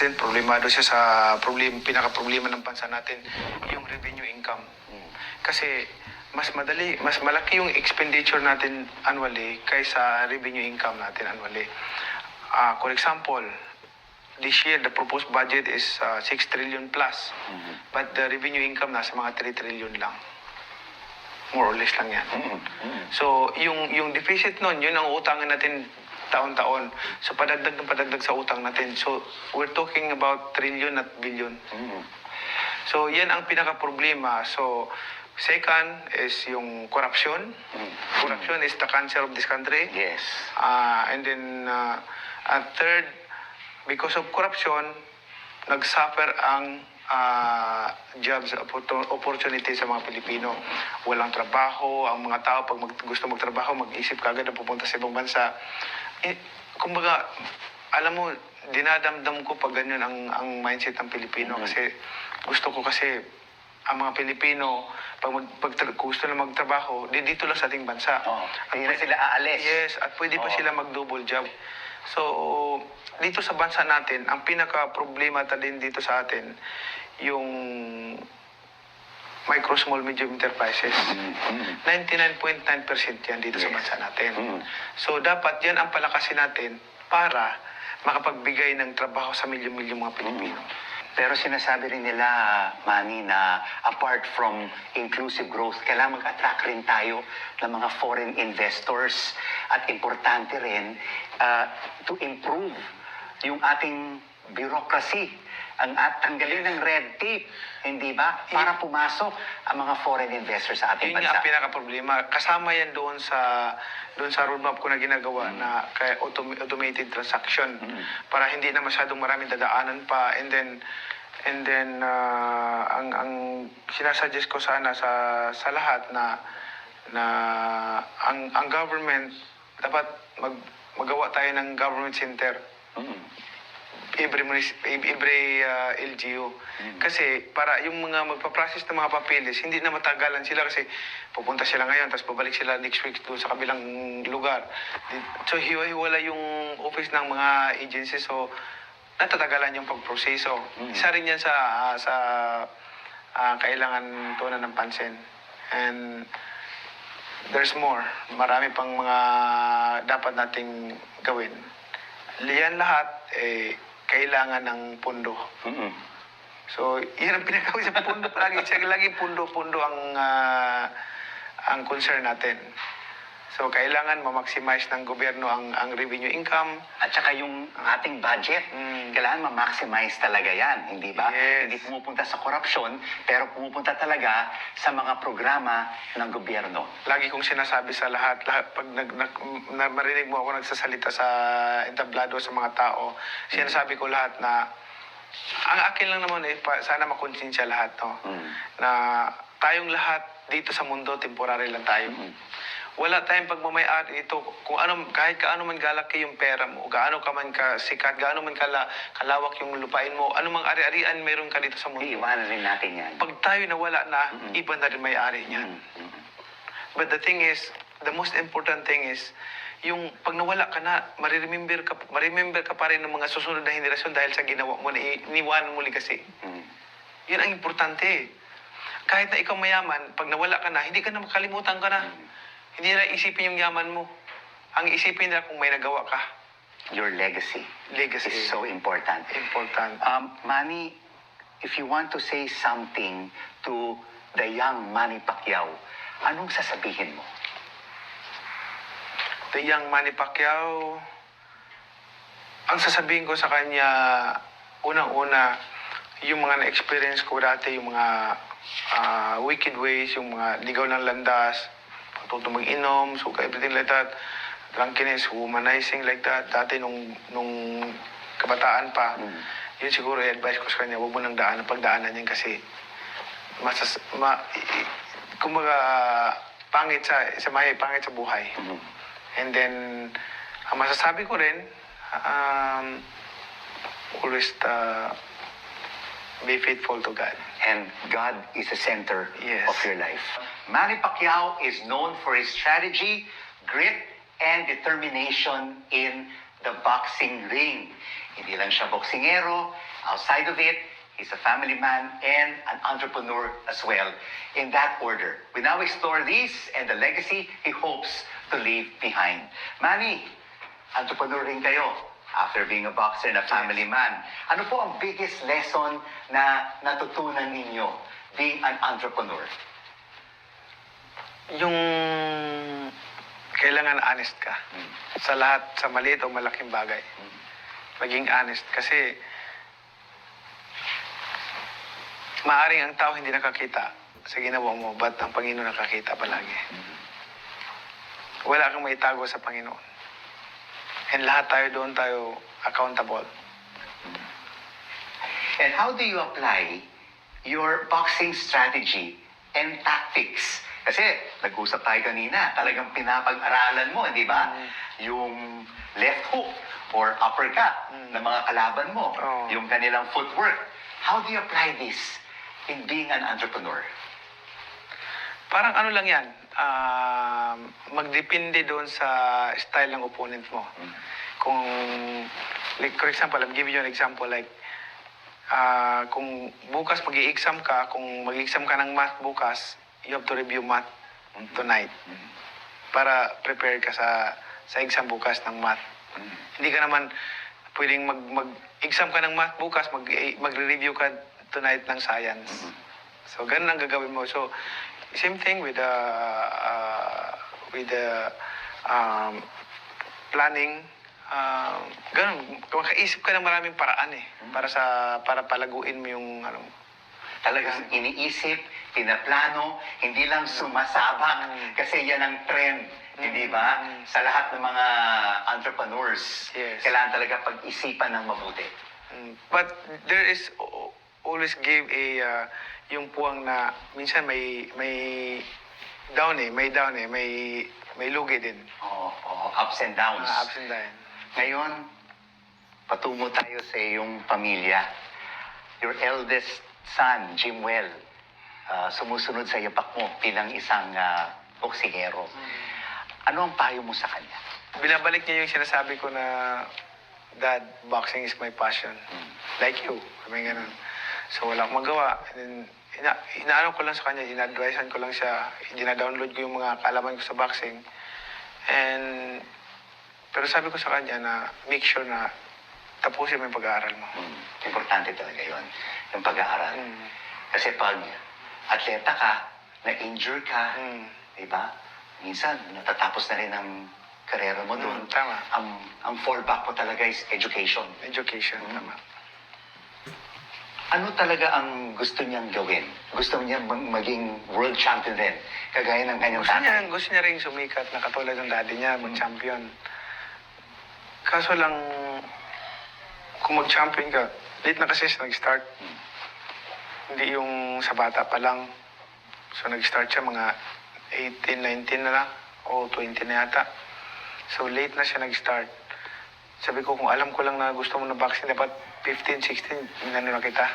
President, problemado siya sa pinaka-problema ng bansa natin, yung revenue income. Kasi mas malaki yung expenditure natin annually kaysa revenue income natin annually. For example, this year the proposed budget is 6 trillion plus, but the revenue income nasa mga 3 trillion lang. More or less lang yan. So, yung deficit nun, yun ang utangan natin taon-taon. So, padagdag sa utang natin. So, we're talking about trillion at billion. So, yan ang pinaka-problema. So, second is yung corruption. Corruption is the cancer of this country. Yes. And then, third, because of corruption, nagsuffer ang jobs opportunity sa mga Pilipino. Walang trabaho, ang mga tao pag gusto magtrabaho, mag-isip kagad na pupunta sa ibang bansa. Kumbaga, alam mo, dinadamdam ko pag ganyan ang mindset ng Pilipino kasi gusto ko kasi ang mga Pilipino, pag gusto na magtrabaho, dito lang sa ating bansa. Hindi na sila aalis. Yes, at pwede pa sila mag-double job. So, dito sa bansa natin, ang pinaka-problema din dito sa atin, yung micro, small, medium enterprises. 99.9% yan dito sa bansa natin. So, dapat yan ang palakasin natin para makapagbigay ng trabaho sa milyon-milyong mga Pilipino. Pero sinasabi rin nila, Manny, na apart from inclusive growth, kailangan mag-attract rin tayo ng mga foreign investors at importante rin to improve yung ating bureaucracy, tanggalin ng red tape, hindi ba? Para pumasok ang mga foreign investors sa ating bansa. Yun bansa. Yung pinaka-problema. Kasama yan doon sa roadmap ko na ginagawa na kay automated transaction para hindi na masyadong maraming dadaanan pa. And then ang sinasuggest ko sana sa lahat na ang government dapat magawa tayo ng government center. Every LGU. Kasi para yung mga magpa-process ng mga papeles, hindi na matagalan sila kasi pupunta sila ngayon tapos babalik sila next week doon sa kabilang lugar. So hiwa-hiwala yung office ng mga agencies, so natatagalan yung pagproseso. Isa rin yan sa kailangan tunan ng pansin. And there's more. Marami pang mga dapat nating gawin. Yan lahat kailangan ng pundo. So, yan ang pinagawin sa pundo. Lagi pundo ang concern natin. So, kailangan ma-maximize ng gobyerno ang revenue income. At saka yung ating budget, kailangan ma-maximize talaga yan, hindi ba? Yes. Hindi pumupunta sa korupsyon, pero pumupunta talaga sa mga programa ng gobyerno. Lagi kong sinasabi sa lahat pag marinig mo ako nagsasalita sa entablado sa mga tao, sinasabi ko lahat na ang akin lang naman sana makonsensya lahat, no? Na tayong lahat dito sa mundo, temporary lang tayo. Wala tayong pagmamayari ito. Kahit kaano man galaki yung pera mo, gaano ka man kasikat, gaano man kalawak yung lupain mo, anumang ari-arian meron ka dito sa mundo. Iiwanan rin natin yan. Pag tayo nawala na, iba na rin may-ari niyan. But the thing is, the most important thing is, yung pag nawala ka na, maremember ka pa rin ng mga susunod na henerasyon dahil sa ginawa mo na iniwanan mo kasi. Yun ang importante. Kahit na ikaw mayaman, pag nawala ka na, hindi ka na makalimutan ka na. Hindi na isipin yung yaman mo. Ang isipin nila kung may nagawa ka. Your legacy. Legacy is so important. Important. Manny, if you want to say something to the young Manny Pacquiao, anong sasabihin mo? The young Manny Pacquiao, ang sasabihin ko sa kanya, unang-una, yung mga na-experience ko dati, yung mga wicked ways, yung mga ligaw ng landas, pagtuto mag-inom, so everything like that, drunkenness, womanizing like that, dati nung kabataan pa, yun siguro i-advise ko sa kanya, huwag mo nang pagdaanan yan kasi kumbaga pangit sa buhay. And then ang masasabi ko rin, always be faithful to God. And God is the center Yes. of your life. Manny Pacquiao is known for his strategy, grit, and determination in the boxing ring. Hindi lang siya boksingero. Outside of it, he's a family man and an entrepreneur as well. In that order, we now explore these and the legacy he hopes to leave behind. Manny, entrepreneur rin kayo after being a boxer and a family man. Ano po ang biggest lesson na natutunan ninyo being an entrepreneur? Yung kailangan honest ka sa lahat, sa maliit o malaking bagay. Maging honest kasi maaring ang tao hindi nakakita sa ginawa mo, but ang Panginoon nakakita palagi. Wala kang maitago sa Panginoon. And lahat tayo accountable. And how do you apply your boxing strategy and tactics? Kasi nag-usap tayo kanina, talagang pinapag-aralan mo, di ba? Yung left hook or uppercut ng mga kalaban mo, Oo. yung kanilang footwork. How do you apply this in being an entrepreneur? Parang ano lang yan, magdepende doon sa style ng opponent mo. Kung, like, for example, I'm giving you an example, like, kung bukas mag-i-exam ka, kung mag-i-exam ka ng math bukas, you have to review math tonight para prepare ka sa exam bukas ng math. Hindi ka naman pwedeng mag-exam ka ng math bukas, magre-review ka tonight ng science. So, ganun ang gagawin mo. So, same thing with the planning. Ganun, makaisip ka ng maraming paraan para palaguin mo yung ano. Talagang iniisip, pinaplano, hindi lang sumasabak kasi yan ang trend, hindi ba? Sa lahat ng mga entrepreneurs, Yes. kailangan talaga pag-isipan ng mabuti. But there is always give yung puwang na minsan may down may lugi din. Oo, ups and downs. Ups and downs. Ngayon, patungo tayo sa iyong pamilya. Your eldest son, Jimwell, sumusunod sa yapak mo bilang isang boksingero. Ano ang payo mo sa kanya? Binabalik niya yung sinasabi ko na, Dad, boxing is my passion. Like you. Kami ganun. So wala akong magawa. And then, inaano ko lang sa kanya, ina-advisean ko lang siya, dina-download ko yung mga kaalaman ko sa boxing. And, pero sabi ko sa kanya na make sure na tapusin mo yung pag-aaral mo. Importante talaga yon, yung pag-aaral. Kasi pag atleta ka, na-injure ka, di ba? Minsan, natatapos na rin ang karera mo doon. Tama. Ang fallback mo talaga is education. Education, tama. Ano talaga ang gusto niyang gawin? Gusto niya maging world champion din, kagaya ng kanyang tatay. Gusto niya rin sumikat na katulad ng daddy niya, mag-champion. Kaso lang, kung mag-champion ka, late na kasi siya nag-start. Hindi yung sa bata pa lang. So nag-start siya mga 18, 19 na lang, o 20 na yata. So late na siya nag-start. Sabi ko, kung alam ko lang na gusto mo na boxing, dapat 15, 16, inano na kita.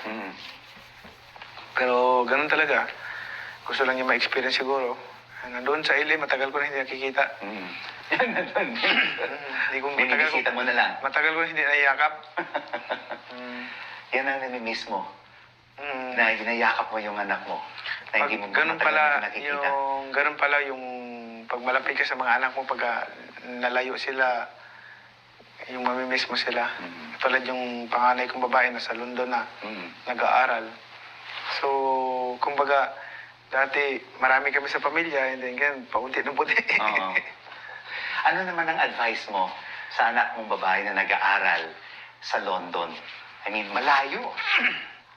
Pero ganun talaga. Gusto lang niya ma-experience siguro. Nandun sa LA, matagal ko na hindi nakikita. Hindi ko Binibisita mo na lang. Matagal ko na hindi naiyakap. Yan ang namimiss mo. Na ginayakap mo yung anak mo. Na hindi mo Ganun matagal pala na nakikita. ganun pala yung pag malapit ka sa mga anak mo, pag nalayo sila, yung mamimiss mo sila. Tulad yung panganay kong babae na sa London na nag-aaral. So, kumbaga, dati marami kami sa pamilya, and then ganun, paunti ng puti. Oo. Ano naman ang advice mo sa anak mong babae na nag-aaral sa London? I mean, malayo.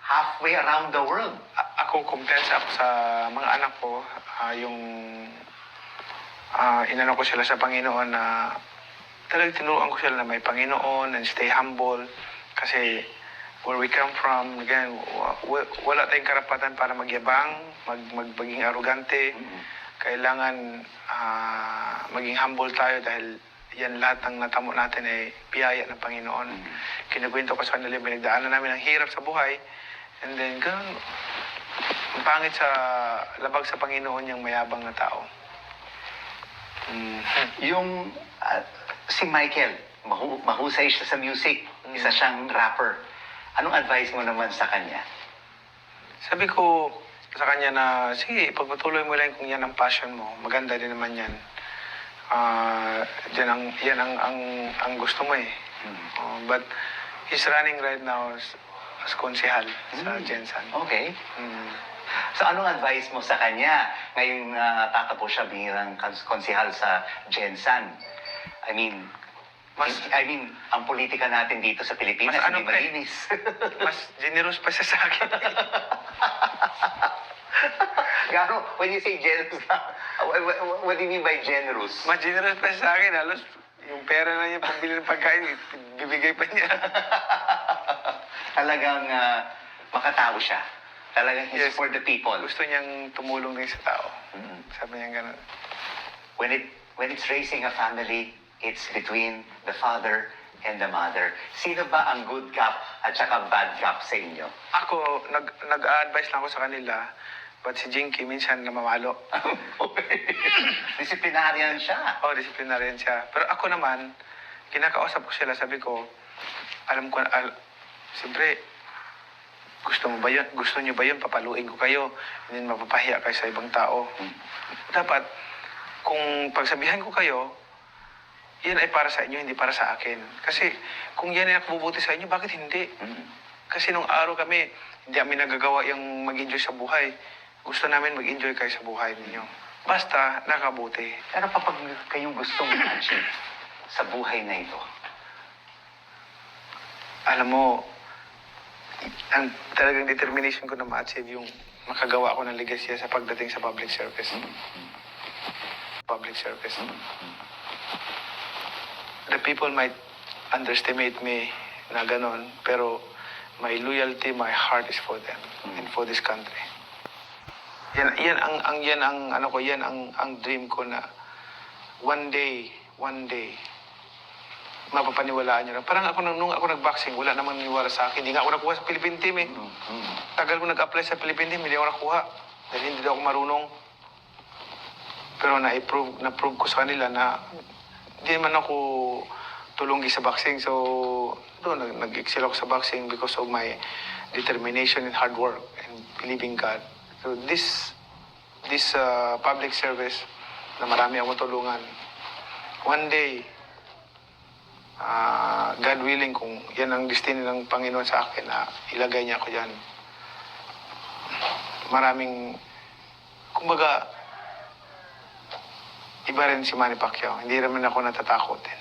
Halfway around the world. Ako, kumpiyansa ako sa mga anak ko, yung inano ko sila sa Panginoon na talagang tinuruan ko sila na may Panginoon and stay humble. Kasi where we come from, again, wala tayong karapatan para magyabang, maging arugante. Kailangan maging humble tayo dahil yan lahat ng natamo natin ay biyaya ng Panginoon. Kinukwento ko sa kanila, pinagdaanan namin ang hirap sa buhay. And then, ganun, ang pangit sa labag sa Panginoon yung mayabang na tao. Yung si Michael, mahusay siya sa music. Isa siyang rapper. Anong advice mo naman sa kanya? Sabi ko sa kanya na, sige, pagpatuloy mo lang kung yan ang passion mo. Maganda din naman yan. Yan ang gusto mo eh. But he's running right now as konsehal sa Jensan. Okay. Mm. So anong advice mo sa kanya ngayong tatapos siya bilang konsehal sa Jensan? I mean, ang politika natin dito sa Pilipinas, Mas hindi ano pa eh? malinis. Mas generous pa siya sa akin. Gano, when you say generous, what do you mean by generous? Mas generous pa siya sa akin. Halos yung pera na niya pambili ng pagkain, bibigay pa niya. Talagang makatao siya. Talagang he's Yes. for the people. Gusto niyang tumulong din sa tao. Mm. Sabi niya gano'n. When it's raising a family, it's between the father and the mother. Sino ba ang good cop at saka bad cop sa inyo? Ako, nag-a-advise lang ako sa kanila, but si Jinky minsan namamalo. Disciplinarian siya. Disciplinarian siya. Pero ako naman, kinakausap ko sila, sabi ko, siyempre, gusto niyo ba yun, papaluin ko kayo, and then mapapahiya kayo sa ibang tao. Dapat, kung pagsabihan ko kayo, yan ay para sa inyo, hindi para sa akin. Kasi, kung yan ay nakabubuti sa inyo, bakit hindi? Kasi nung araw kami, hindi kami nagagawa yung mag-enjoy sa buhay. Gusto namin mag-enjoy kayo sa buhay ninyo. Basta, nakabuti. Pero kapag kayong gustong achieve sa buhay na ito, Alam mo, ang talagang determination ko na ma-achieve yung makagawa ako ng legacy sa pagdating sa public service. Public service. The people might underestimate me na ganon, pero my loyalty, my heart is for them and for this country. Yan ang dream ko na one day, mapapaniwalaan nyo na. Parang nung ako nag-boxing, wala namang naniwala sa akin. Hindi nga ako nakuha sa Philippine team eh. Tagal ko nag-apply sa Philippine team, hindi ako nakuha. Dahil hindi daw ako marunong. Pero na-prove ko sa kanila na hindi naman ako tulunggi sa boxing. So, doon, nag-excel ako sa boxing because of my determination and hard work and believing God. So, this public service na marami akong tulungan, one day, God willing, kung yan ang destiny ng Panginoon sa akin na ilagay niya ako dyan. Kumbaga, iba rin si Manny Pacquiao. Hindi naman ako natatakotin.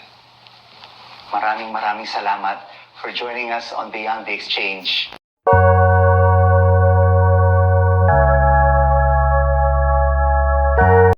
maraming salamat for joining us on Beyond the Exchange.